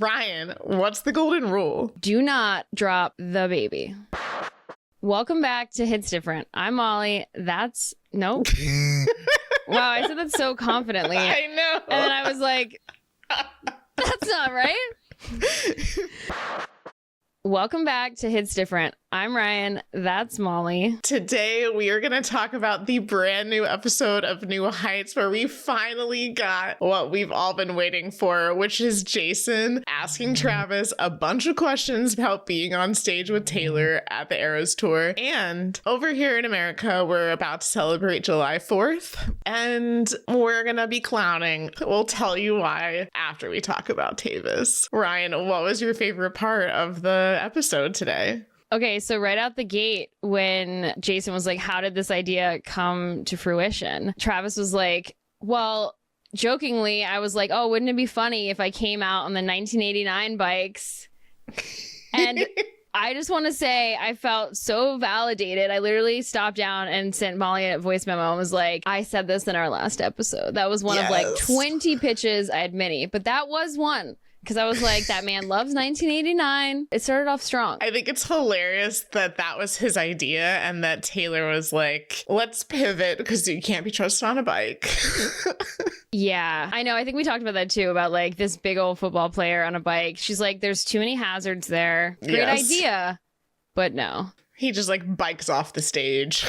Ryan, what's the golden rule? Do not drop the baby. Welcome back to Hits Different. I'm Molly. That's... Nope. Wow, I said that so confidently. I know. And then I was like, that's not right. Welcome back to Hits Different. I'm Ryan. That's Molly. Today, we are going to talk about the brand new episode of New Heights, where we finally got what we've all been waiting for, which is Jason asking Travis a bunch of questions about being on stage with Taylor at the Eras Tour. And over here in America, we're about to celebrate July 4th, and we're going to be clowning. We'll tell you why after we talk about tayvis. Ryan, what was your favorite part of the episode today? Okay, so right out the gate, when Jason was like, how did this idea come to fruition? Travis was like, well, jokingly, I was like, oh, wouldn't it be funny if I came out on the 1989 bikes? And I just want to say I felt so validated. I literally stopped down and sent Molly a voice memo and was like, I said this in our last episode. That was one of like 20 pitches. I had many, but that was one. Because I was like, that man loves 1989. It started off strong. I think it's hilarious that that was his idea and that Taylor was like, let's pivot because you can't be trusted on a bike. Yeah, I know. I think we talked about that too, about like this big old football player on a bike. She's like, there's too many hazards there. Great idea. But no. He just like bikes off the stage.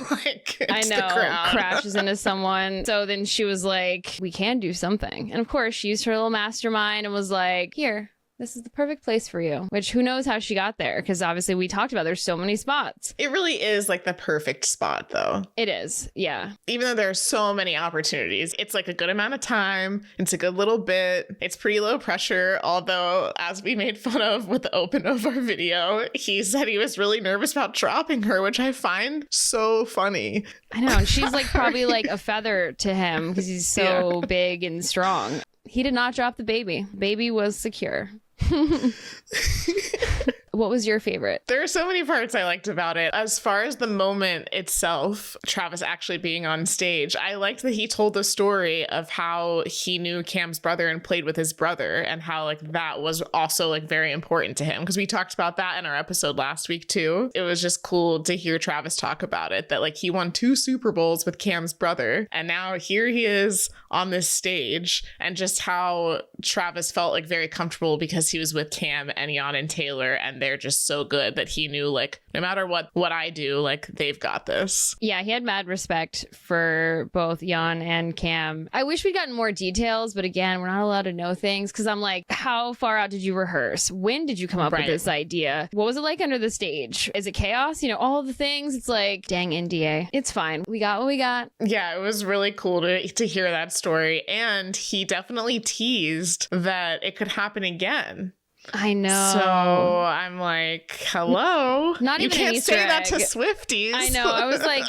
Like, I know, crashes into someone. So then she was like, we can do something. And of course, she used her little mastermind and was like, here, this is the perfect place for you. Which who knows how she got there? Because obviously we talked about there's so many spots. It really is like the perfect spot though. It is. Yeah. Even though there are so many opportunities, it's like a good amount of time. It's a good little bit. It's pretty low pressure. Although, as we made fun of with the open of our video, he said he was really nervous about dropping her, which I find so funny. I know. And she's like probably like a feather to him because he's so big and strong. He did not drop the baby. Baby was secure. What was your favorite? There are so many parts I liked about it. As far as the moment itself, Travis actually being on stage, I liked that he told the story of how he knew Cam's brother and played with his brother, and how like that was also like very important to him, because we talked about that in our episode last week too. It was just cool to hear Travis talk about it, that like he won 2 Super Bowls with Cam's brother, and now here he is on this stage, and just how Travis felt like very comfortable because he was with Cam and Jan and Taylor, and they're just so good that he knew like no matter what I do, like they've got this. Yeah, he had mad respect for both Jan and Cam. I wish we'd gotten more details, but again, we're not allowed to know things because I'm like, how far out did you rehearse? When did you come up with this idea? What was it like under the stage? Is it chaos? You know, all of the things. It's like, dang, NDA. It's fine. We got what we got. Yeah, it was really cool to hear that story. And he definitely teased that it could happen again. I know. So I'm like, hello. Not you even can't an say Easter that egg. to Swifties. I know. I was like,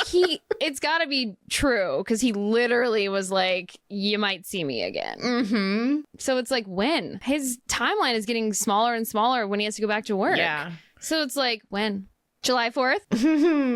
it's got to be true, because he literally was like, you might see me again. Mm-hmm. So it's like, when? His timeline is getting smaller and smaller when he has to go back to work. Yeah. So it's like, when? July 4th?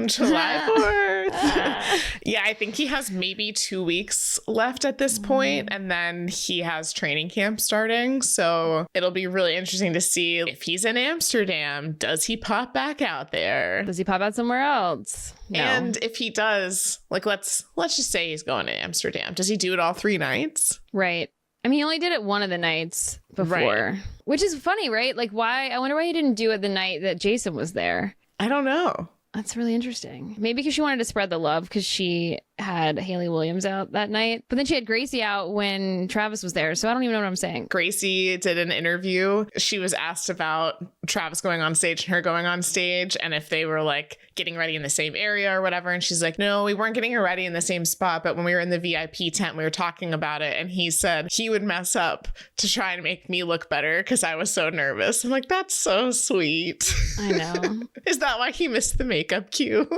July 4th. Yeah, I think he has maybe 2 weeks left at this point, and then he has training camp starting. So it'll be really interesting to see if he's in Amsterdam. Does he pop back out there? Does he pop out somewhere else? No. And if he does, like let's just say he's going to Amsterdam. Does he do it all 3 nights? Right. I mean, he only did it one of the nights before, which is funny, right? Like, why? I wonder why he didn't do it the night that Jason was there. I don't know. That's really interesting. Maybe because she wanted to spread the love, because she had Haley Williams out that night. But then she had Gracie out when Travis was there. So I don't even know what I'm saying. Gracie did an interview. She was asked about Travis going on stage and her going on stage, and if they were like getting ready in the same area or whatever. And she's like, no, we weren't getting her ready in the same spot. But when we were in the VIP tent, we were talking about it. And he said he would mess up to try and make me look better because I was so nervous. I'm like, that's so sweet. I know. Is that why he missed the makeup cue?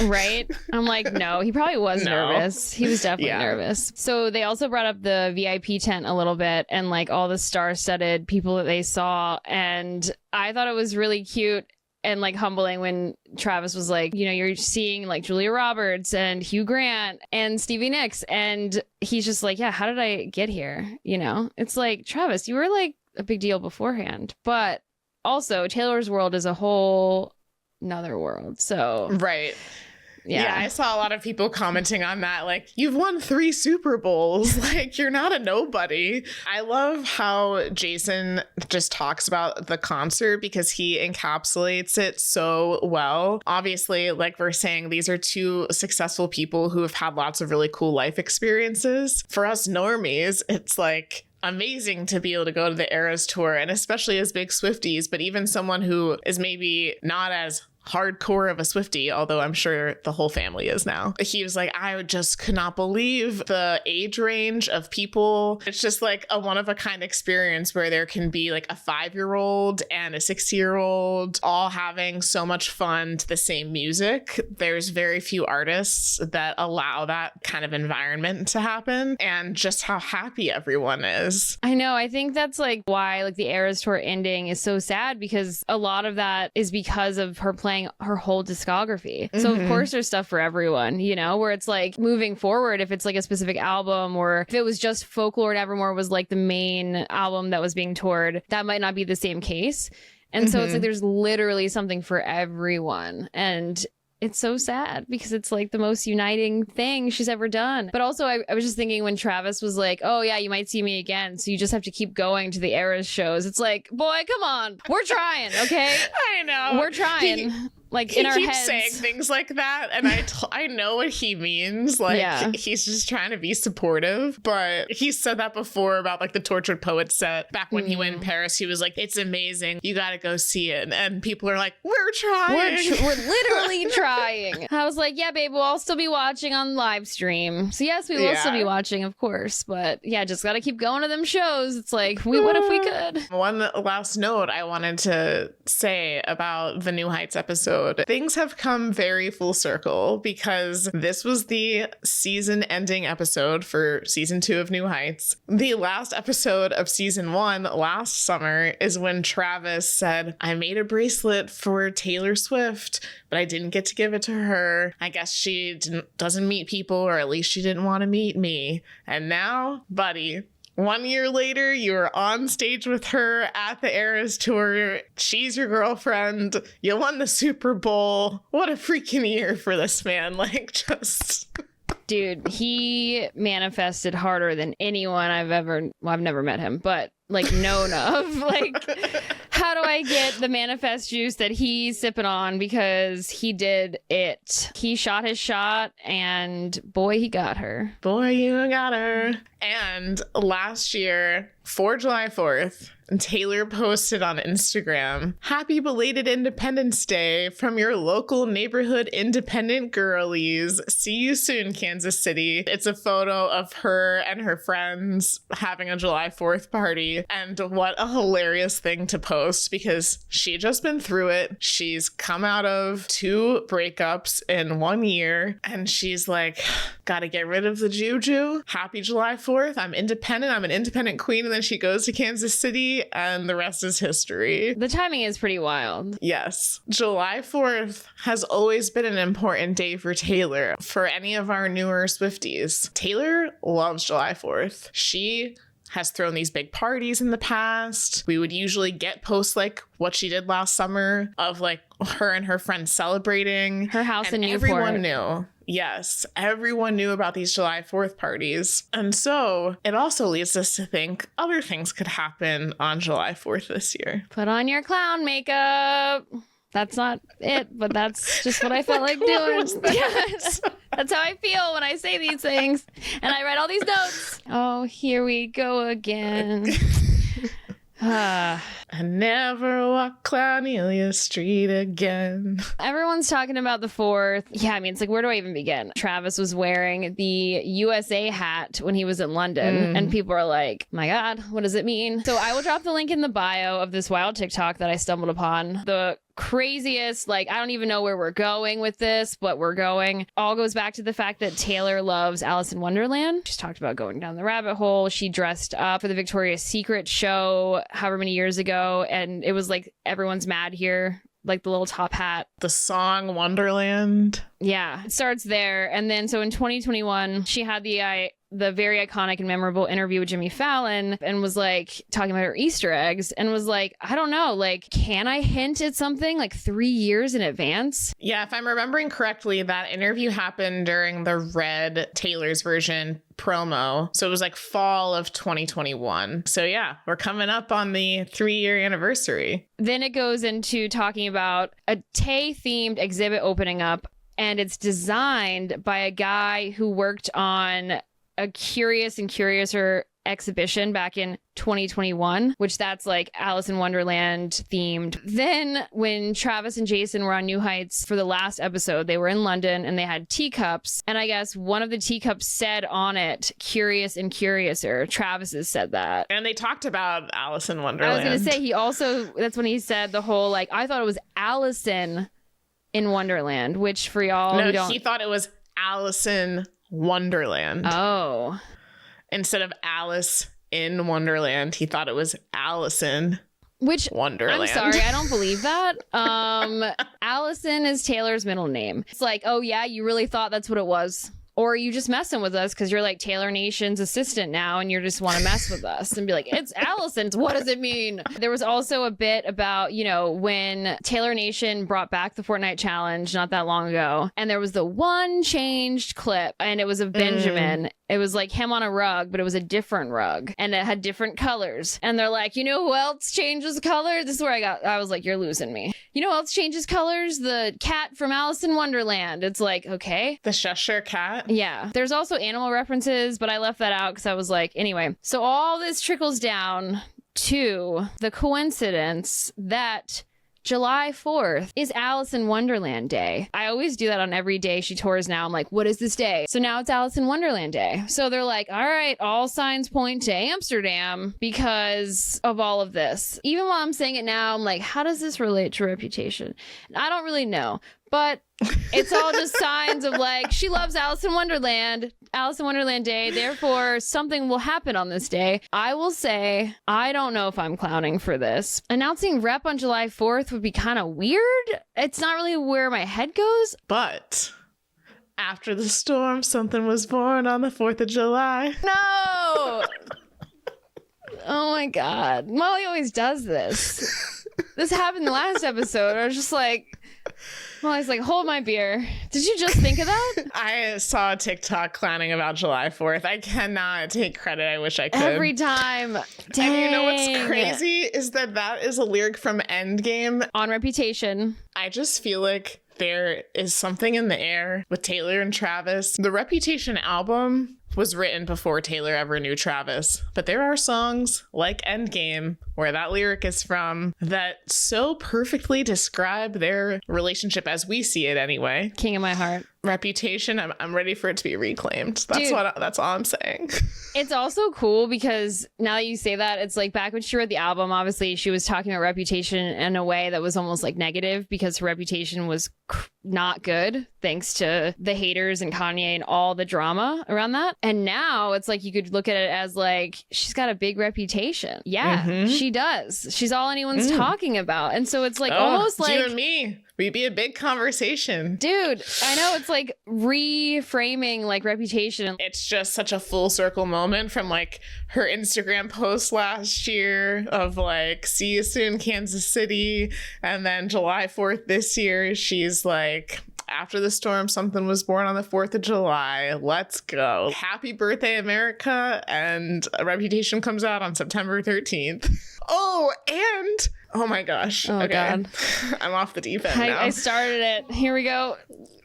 Right? I'm like, no, he probably was nervous. He was definitely nervous. So they also brought up the VIP tent a little bit and like all the star-studded people that they saw. And I thought it was really cute and like humbling when Travis was like, you know, you're seeing like Julia Roberts and Hugh Grant and Stevie Nicks. And he's just like, yeah, how did I get here? You know, it's like, Travis, you were like a big deal beforehand. But also, Taylor's world is a whole another world. So right. Yeah, I saw a lot of people commenting on that, like, you've won 3 Super Bowls. Like, you're not a nobody. I love how Jason just talks about the concert because he encapsulates it so well. Obviously, like we're saying, these are 2 successful people who have had lots of really cool life experiences. For us normies, it's like amazing to be able to go to the Eras tour, and especially as big Swifties, but even someone who is maybe not as hardcore of a Swiftie, although I'm sure the whole family is now. He was like, I just could not believe the age range of people. It's just like a one-of-a-kind experience where there can be like a 5-year-old and a 60-year-old all having so much fun to the same music. There's very few artists that allow that kind of environment to happen, and just how happy everyone is. I know. I think that's like why like the Eras tour ending is so sad, because a lot of that is because of her playing her whole discography. So of course there's stuff for everyone, you know, where it's like moving forward, if it's like a specific album, or if it was just Folklore and Evermore was like the main album that was being toured, that might not be the same case. And so it's like there's literally something for everyone. And it's so sad because it's like the most uniting thing she's ever done. But also, I was just thinking when Travis was like, oh, yeah, you might see me again, so you just have to keep going to the Eras shows. It's like, boy, come on. We're trying, okay? I know. We're trying. Like he in our keeps heads saying things like that, and I know what he means. Like he's just trying to be supportive, but he said that before about like the Tortured Poets set back when he went in Paris. He was like, it's amazing, you gotta go see it, and people are like, we're trying. We're literally trying. I was like, yeah, babe, we'll all still be watching on live stream. So yes, we will still be watching, of course, but yeah, just gotta keep going to them shows. It's like, what if we could? One last note I wanted to say about the New Heights episode. Things have come very full circle because this was the season ending episode for season 2 of New Heights. The last episode of season 1 last summer is when Travis said, I made a bracelet for Taylor Swift, but I didn't get to give it to her. I guess she doesn't meet people, or at least she didn't want to meet me. And now, buddy, 1 year later, you were on stage with her at the Eras tour. She's your girlfriend. You won the Super Bowl. What a freaking year for this man. Like, just... Dude, he manifested harder than anyone I've never met him, but like known of. Like, how do I get the manifest juice that he's sipping on? Because he did it. He shot his shot, and boy, he got her. Boy, you got her. And last year, for July 4th, Taylor posted on Instagram, happy belated Independence Day from your local neighborhood independent girlies. See you soon, Kansas City. It's a photo of her and her friends having a July 4th party. And what a hilarious thing to post, because she just been through it. She's come out of 2 breakups in 1 year, and she's like, gotta get rid of the juju. Happy July 4th. I'm independent. I'm an independent queen. And then she goes to Kansas City, and the rest is history. The timing is pretty wild. Yes. July 4th has always been an important day for Taylor. For any of our newer Swifties, Taylor loves July 4th. She has thrown these big parties in the past. We would usually get posts like what she did last summer of like her and her friends celebrating. Her house in Newport. Everyone knew. Yes, everyone knew about these July 4th parties. And so it also leads us to think other things could happen on July 4th this year. Put on your clown makeup. That's not it, but that's just what I felt like doing. Yes. That's how I feel when I say these things. And I write all these notes. Oh, here we go again. I never walk Clownelia Street again. Everyone's talking about the 4th. Yeah, I mean, it's like, where do I even begin? Travis was wearing the USA hat when he was in London, and people are like, my God, what does it mean? So I will drop the link in the bio of this wild TikTok that I stumbled upon. The craziest, like, I don't even know where we're going with this, but we're going. All goes back to the fact that Taylor loves Alice in Wonderland. She's talked about going down the rabbit hole. She dressed up for the Victoria's Secret show however many years ago, and it was like, everyone's mad here. Like the little top hat. The song Wonderland. Yeah, it starts there. And then so in 2021, she had the the very iconic and memorable interview with Jimmy Fallon and was like talking about her Easter eggs and was like, I don't know, like, can I hint at something like 3 years in advance? Yeah, if I'm remembering correctly, that interview happened during the Red Taylor's version promo. So it was like fall of 2021. So yeah, we're coming up on the 3-year anniversary. Then it goes into talking about a Tay-themed exhibit opening up, and it's designed by a guy who worked on a Curious and Curiouser exhibition back in 2021, which that's like Alice in Wonderland themed. Then when Travis and Jason were on New Heights for the last episode, they were in London and they had teacups. And I guess one of the teacups said on it, Curious and Curiouser. Travis has said that. And they talked about Alice in Wonderland. I was going to say, he also, that's when he said the whole, like, I thought it was Allison in Wonderland, which for y'all who don't... he thought it was Allison Wonderland. Oh. Instead of Alice in Wonderland, he thought it was Allison Wonderland. I'm sorry, I don't believe that. Allison is Taylor's middle name. It's like, oh yeah, you really thought that's what it was? Or are you just messing with us because you're like Taylor Nation's assistant now and you just want to mess with us and be like, it's Allison's. What does it mean? There was also a bit about, you know, when Taylor Nation brought back the Fortnite challenge not that long ago. And there was the one changed clip and it was of Benjamin. It was like him on a rug, but it was a different rug and it had different colors. And they're like, you know who else changes color? This is where I was like, you're losing me. You know who else changes colors? The cat from Alice in Wonderland. It's like, okay. The Cheshire Cat? Yeah. There's also animal references, but I left that out because I was like, anyway. So all this trickles down to the coincidence that July 4th is Alice in Wonderland Day. I always do that on every day she tours now. I'm like, what is this day? So now it's Alice in Wonderland Day. So they're like, all right, all signs point to Amsterdam because of all of this. Even while I'm saying it now, I'm like, how does this relate to Reputation? I don't really know. But it's all just signs of like, she loves Alice in Wonderland Day, therefore something will happen on this day. I will say, I don't know if I'm clowning for this. Announcing rep on July 4th would be kind of weird. It's not really where my head goes. But after the storm, something was born on the 4th of July. No! Oh my God. Molly always does this. This happened the last episode. I was just like... Well, I was like, hold my beer. Did you just think of that? I saw a TikTok clowning about July 4th. I cannot take credit. I wish I could. Every time. Dang. And you know what's crazy is that is a lyric from Endgame. On Reputation. I just feel like there is something in the air with Taylor and Travis. The Reputation album was written before Taylor ever knew Travis. But there are songs like Endgame, where that lyric is from, that so perfectly describe their relationship as we see it anyway. King of my heart. Reputation, I'm ready for it to be reclaimed. That's all I'm saying. It's also cool because now that you say that, it's like back when she wrote the album, obviously she was talking about Reputation in a way that was almost like negative because her reputation was not good thanks to the haters and Kanye and all the drama around that. And now it's like you could look at it as like, she's got a big reputation. Yeah, she does. She's all anyone's talking about. And so it's like almost like... you and me. We'd be a big conversation. Dude, I know it's like reframing like Reputation. It's just such a full circle moment from like her Instagram post last year of like, see you soon, Kansas City. And then July 4th this year, she's like, after the storm, something was born on the 4th of July. Let's go. Happy birthday, America. And Reputation comes out on September 13th. Oh, and... oh my gosh. Oh, okay. God. I'm off the deep end now. I started it. Here we go.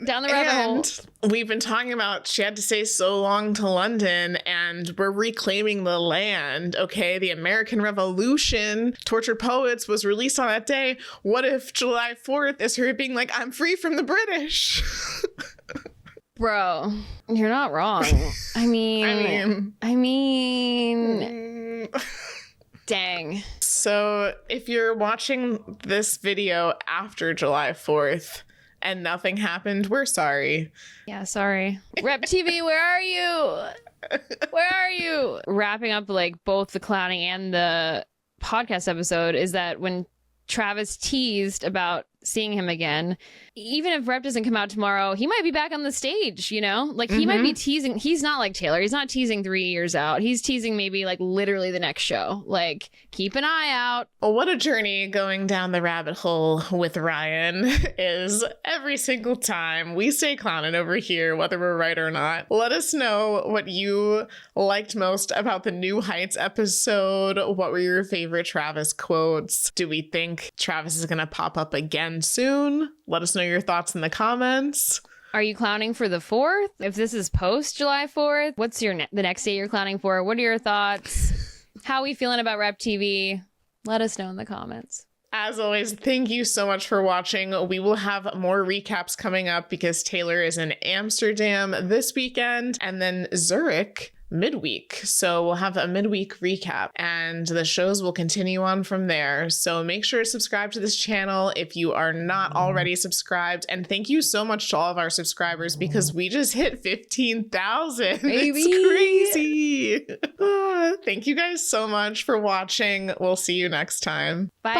Down the rabbit hole. We've been talking about she had to say so long to London, and we're reclaiming the land. Okay, the American Revolution, Tortured Poets was released on that day. What if July 4th is her being like, I'm free from the British? Bro, you're not wrong. I mean... Dang. So if you're watching this video after July 4th and nothing happened, we're sorry. Yeah, sorry. Rep TV, where are you? Where are you? Wrapping up like both the clowning and the podcast episode is that when Travis teased about seeing him again. Even if Rep doesn't come out tomorrow, he might be back on the stage, you know? Like, he might be teasing. He's not like Taylor. He's not teasing 3 years out. He's teasing maybe like literally the next show. Like, keep an eye out. Well, what a journey going down the rabbit hole with Ryan is every single time. We stay clowning over here, whether we're right or not. Let us know what you liked most about the New Heights episode. What were your favorite Travis quotes? Do we think Travis is going to pop up again soon? Let us know your thoughts in the comments. Are you clowning for the 4th? If this is post July 4th, what's the next day you're clowning for? What are your thoughts? How are we feeling about Rep TV? Let us know in the comments. As always, thank you so much for watching. We will have more recaps coming up because Taylor is in Amsterdam this weekend and then Zurich midweek. So we'll have a midweek recap and the shows will continue on from there. So make sure to subscribe to this channel if you are not already subscribed. And thank you so much to all of our subscribers because we just hit 15,000. It's crazy. Thank you guys so much for watching. We'll see you next time. Bye.